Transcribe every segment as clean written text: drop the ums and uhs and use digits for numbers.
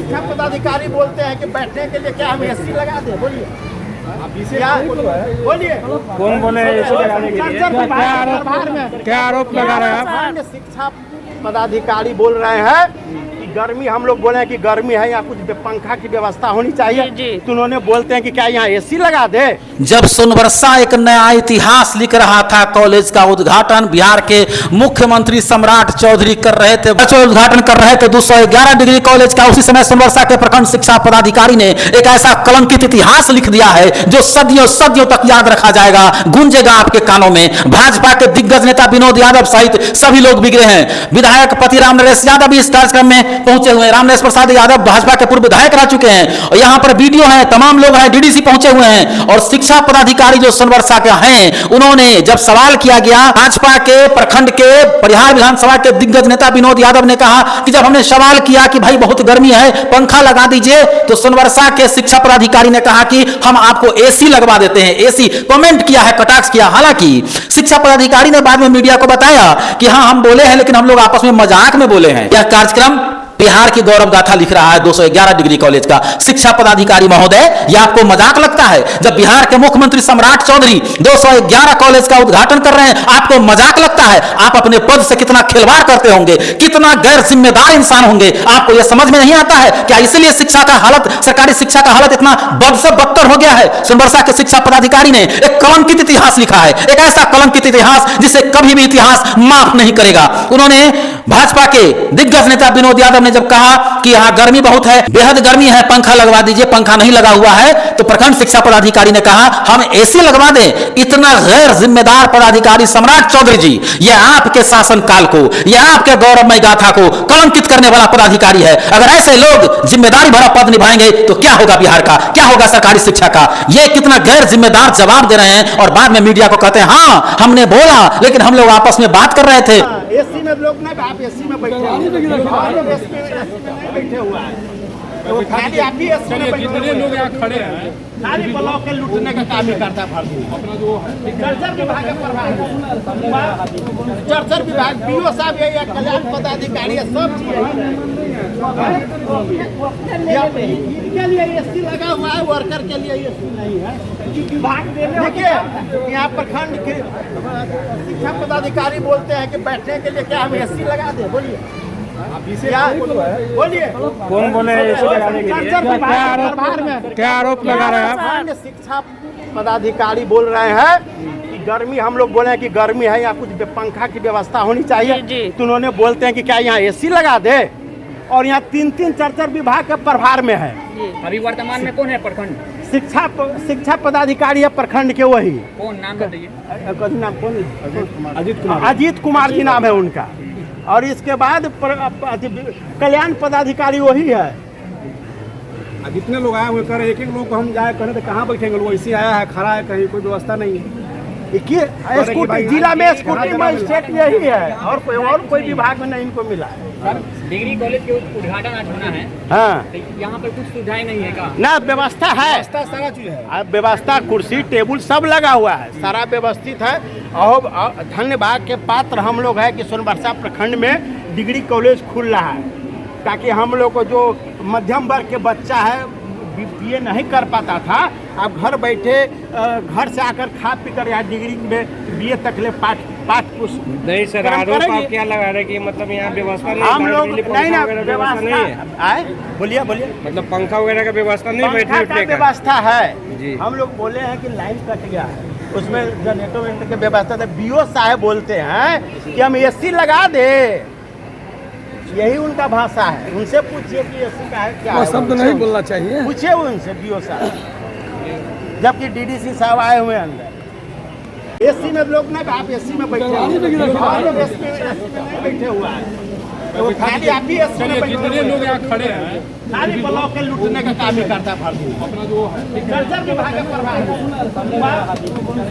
शिक्षा पदाधिकारी बोलते हैं कि बैठने के लिए क्या हम एसी लगा दें? बोलिए क्या बोलिए कौन बोले एसी लगाने के लिए? क्या आरोप लगा रहे हैं आप? शिक्षा पदाधिकारी बोल रहे हैं कि गर्मी, हम लोग बोले हैं कि गर्मी है, यहाँ कुछ पंखा की व्यवस्था होनी चाहिए, तो उन्होंने बोलते हैं कि क्या यहाँ एसी लगा दे। जब सोनबरसा एक नया इतिहास लिख रहा था, कॉलेज का उद्घाटन बिहार के मुख्यमंत्री सम्राट चौधरी कर रहे थे, उद्घाटन कर रहे थे 211 डिग्री कॉलेज का, उसी समय सोनबरसा के प्रखंड शिक्षा पदाधिकारी ने एक ऐसा कलंकित इतिहास लिख दिया है जो सदियों सदियों तक याद रखा जाएगा, गूंजेगा आपके कानों में। भाजपा के दिग्गज नेता विनोद यादव सहित सभी लोग बिगड़े हैं। विधायक पति राम नरेश यादव भी इस कार्यक्रम में पहुंचे हुए हैं। राम नरेश प्रसाद यादव भाजपा के पूर्व विधायक रह चुके हैं और यहाँ पर वीडियो है, तमाम लोग हैं, डीडीसी पहुंचे हुए हैं। और शिक्षा पदाधिकारी जो सोनबरसा के हैं, उन्होंने जब सवाल किया गया, भाजपा के प्रखंड के परिहार विधानसभा के दिग्गज नेता विनोद यादव ने कहा कि जब हमने सवाल किया कि भाई बहुत गर्मी है, पंखा लगा दीजिए, तो सोनबरसा के शिक्षा पदाधिकारी ने कहा कि हम आपको एसी लगवा देते हैं। एसी कमेंट किया है, कटाक्ष किया। हालांकि शिक्षा पदाधिकारी ने बाद में मीडिया को बताया कि हाँ हम बोले हैं, लेकिन हम लोग आपस में मजाक में बोले हैं। यह कार्यक्रम बिहार की गौरव गाथा लिख रहा है 211 डिग्री कॉलेज का शिक्षा पदाधिकारी महोदय, यह आपको मजाक लगता है? जब बिहार के मुख्यमंत्री सम्राट चौधरी 211 कॉलेज का उद्घाटन कर रहे हैं, आपको मजाक लगता है? आप अपने पद से कितना खिलवाड़ करते होंगे, कितना गैर जिम्मेदार इंसान होंगे, आपको यह समझ में नहीं आता है क्या? इसलिए शिक्षा का हालत, सरकारी शिक्षा का हालत इतना बद से बदतर हो गया है। सोनबरसा के शिक्षा पदाधिकारी ने एक कलंकित इतिहास लिखा है, एक ऐसा कलंकित इतिहास जिसे कभी भी इतिहास माफ नहीं करेगा। उन्होंने भाजपा के दिग्गज नेता विनोद यादव ने जब कहा कि यहाँ गर्मी बहुत है, बेहद गर्मी है, पंखा लगवा दीजिए, पंखा नहीं लगा हुआ है, तो प्रखंड शिक्षा पदाधिकारी ने कहा हम एसी लगवा दें। इतना गैर जिम्मेदार पदाधिकारी सम्राट चौधरी जी, यह आपके शासनकाल को, यह आपके गौरवमय गाथा को कलंकित करने वाला पदाधिकारी है। अगर ऐसे लोग जिम्मेदारी भरा पद निभाएंगे तो क्या होगा बिहार का, क्या होगा सरकारी शिक्षा का? ये कितना गैर जिम्मेदार जवाब दे रहे हैं और बाद में मीडिया को कहते हैं हाँ हमने बोला, लेकिन हम लोग आपस में बात कर रहे थे। एसी में लोग नहीं, आप एसी में बैठे बैठे हुआ है, तो खाली आप ही एसी में बैठे लोग यहाँ खड़े हैं, खाली ब्लॉक के लूटने का काम ही करता है। अपना जो चर्चा विभाग चर्चा विभाग बीओ साहब यही, कल्याण पदाधिकारी सब के लिए एसी लगा हुआ है, वर्कर के लिए एसी नहीं है। देखिए यहाँ प्रखंड के शिक्षा पदाधिकारी बोलते हैं कि बैठने के लिए क्या हम एसी लगा दें? बोलिए क्या बोलिए कौन बोले एसी लगाने के लिए? क्या आरोप लगा रहे हैं आप? शिक्षा पदाधिकारी बोल रहे हैं कि गर्मी, हम लोग बोले हैं कि गर्मी है, यहाँ कुछ पंखा की व्यवस्था होनी चाहिए, तो उन्होंने बोलते हैं कि क्या यहाँ एसी लगा दे। और यहाँ 3-3 4-4 विभाग के प्रभार में है। अभी वर्तमान में कौन है प्रखंड शिक्षा पदाधिकारी है प्रखंड के? वही कौन नाम बताइए? नाम कौन? अजीत कुमार जी नाम है उनका। और इसके बाद कल्याण पदाधिकारी वही है। जितने लोग आए हुए कर एक एक लोग को हम जाए करें तो कहाँ बैठेंगे? वो इसी आया है, खड़ा है, कहीं कोई व्यवस्था नहीं है। जिला में स्कूटी मजिस्ट्रेट यही है, और कोई विभाग में नहीं इनको मिला है। डिग्री कॉलेज के उद्घाटन आज होना है, हाँ, यहाँ पर कुछ सुविधाएं नहीं है का? ना, व्यवस्था है, सारा चीज है, व्यवस्था, कुर्सी टेबुल सब लगा हुआ है, सारा व्यवस्थित है। और धन्यवाद के पात्र हम लोग हैं कि सोनबरसा प्रखंड में डिग्री कॉलेज खुल रहा है, ताकि हम लोग को जो मध्यम वर्ग के बच्चा है, बीए नहीं कर पाता था, अब घर बैठे घर से आकर खा पी कर यहाँ डिग्री में बीए तक ले पाठ पुस्तक नहीं सर। आरोप आप क्या लगा रहे कि मतलब यहाँ व्यवस्था नहीं? हम लोग नहीं ना, व्यवस्था नहीं है। बोलिए मतलब पंखा वगैरह का व्यवस्था नहीं, बैठने उठने का व्यवस्था है जी। हम लोग बोले हैं कि लाइन कट गया है, उसमें जनरेटर वेंटर की व्यवस्था है। बीओ साहब बोलते हैं कि हम एसी लगा दे, यही उनका भाषा है। उनसे पूछिए कि एसी का है क्या? शब्द नहीं बोलना चाहिए, पूछिए उनसे बीओ साहब, जबकि डीडीसी साहब आए हुए अंदर। एसी में लोग नहीं, आप एसी में बैठे बैठे हुआ है, तो खाली आप ही एसी में बैठे लोग यहाँ खड़े हैं, खाली ब्लॉक के लूटने का काम ही करता है। अपना जो चर्चा विभाग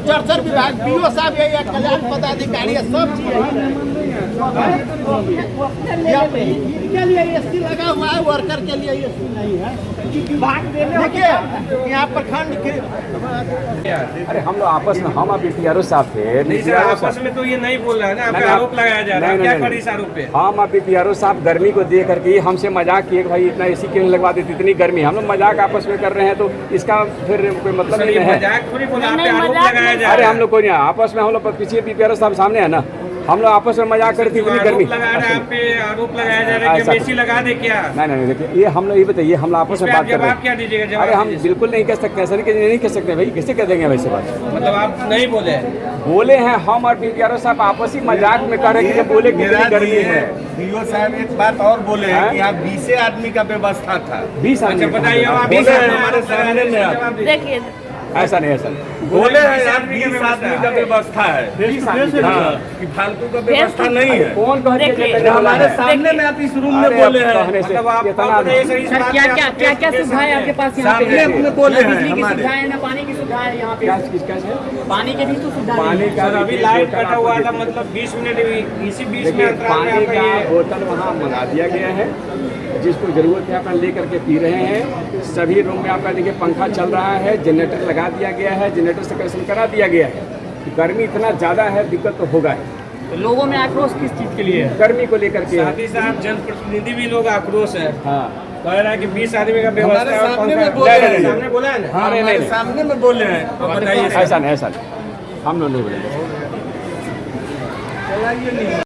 चर्चा विभाग बीओ साहब यही, कल्याण पदाधिकारी सब इनके लिए एसी लगा हुआ है, वर्कर के लिए एसी नहीं है। देखिए यहाँ प्रखंड के अरे हम लोग आपस में हम अभी PRO साहब थे नहीं सर, आपस में तो ये नहीं बोल रहा है ना, आपका आरोप लगाया जा रहा है। क्या करें इस आरोप पे? हम अभी PRO साहब गर्मी को देख करके हमसे मजाक किए कि भाई इतना एसी क्यों लगवा देते, इतनी गर्मी। हम लोग मजाक आपस में कर रहे हैं तो इसका फिर कोई मतलब सर, नहीं ये है। मजाक थोड़ी बोला, आप पे नहीं, आरोप मजाक लगाया जा अरे रहा हम लोग कोई नहीं, आपस में हम लोग पीछे PRO साहब सामने है ना, हम लोग आपस में मजाक करते इतनी गर्मी। लगा रहा है, आप पे आरोप लगाया जा रहा है कि एसी लगा दे क्या? नहीं देखिए ये हम लोग ये बताइए, हम लोग आपस में बात कर रहे जवाब क्या दीजिएगा? हैं। जवाब अरे हम दीजिए। बिल्कुल नहीं कह सकते, ऐसा नहीं कह सकते भाई, कैसे कह देंगे वैसे बात। मतलब आप नहीं बोले? बोले हैं हम और PRO साहब आपसी मजाक में कर रहे हैं कि बोले कितनी गर्मी है। DO साहब एक बात और बोले हैं कि यहाँ 20 आदमी का व्यवस्था था। 20 आदमी अच्छा बताइए, अब आप बोले इस हैं आरोप हमारे लगा रहे हैं, सामने में आप। जवाब दीजिए। देखिए ऐसा नहीं, ऐसा बोले हैं यहाँ 20 20 आदमी का व्यवस्था है। 20 आदमी हाँ, कि फालतू का व्यवस्था नहीं है। कौन कह के देखिए, जगह वाला हमारे है? सामने में आप इस रूम में अरे बोले अब हैं। कहने से मतलब आप इतना बताइए सर, इस सर बात क्या पे क्या आप क्या क्या कैसे सुविधा है आपके पास यहाँ सामने पे? अपने बोले ना हैं बिजली की हमारे। सुविधा है, ना पानी की सुविधा है यहाँ पे। क्या चीज का है? पानी के भी तो सुविधा नहीं पानी है। का सर अभी लाइट कटा हुआ था, मतलब 20 मिनट इसी बीच में देखिए अंतराल में पानी आपका का ये बोतल वहाँ मंगा दिया गया है, जिसको जरूरत है अपना ले करके पी रहे हैं। सभी रूम में आपका देखिए पंखा चल रहा है, जनरेटर लगा दिया गया है, जनरेटर से कनेक्शन करा दिया गया है। गर्मी इतना ज़्यादा है, दिक्कत तो होगा ही। तो लोगों में आक्रोश किस चीज़ के लिए है? गर्मी को लेकर के साथ ही साथ जनप्रतिनिधि भी लोग आक्रोश है, हाँ कह रहा है कि 20 आदमी का व्यवस्था हमारे है और सामने पंखा- में बोले हैं। सामने बोला है ना? हाँ, अरे हमारे नहीं। सामने में बोले हैं। तो बताइए सर। ऐसा नहीं, हम लोग नहीं बोलेंगे। चलाइए नहीं।